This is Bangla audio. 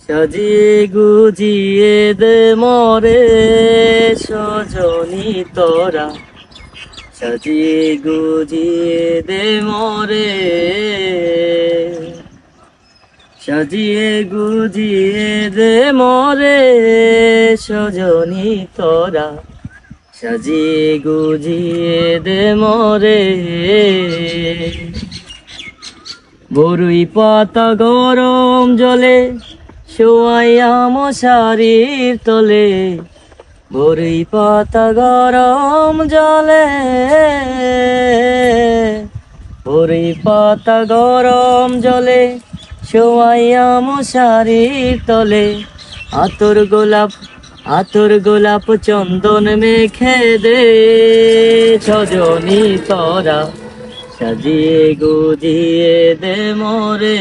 সাজিয়ে গুজিয়ে দে মরে সজনী তোরা, সাজিয়ে গুজিয়ে দে মরে, সাজিয়ে গুজিয়ে দে মরে সজনী তোরা, সাজিয়ে গুজিয়ে দে মরে। বরুই পাতা গরম জলে শোয়াইয়া মশারির তলে, বরুই পাতা গরম জলে, বরুই পাতা গরম জলে শোয়াইয়া মশারির তলে, আতর গোলাপ চন্দন মেখে দে সজনী তোরা, সাজিয়ে গুজিয়ে দে মরে।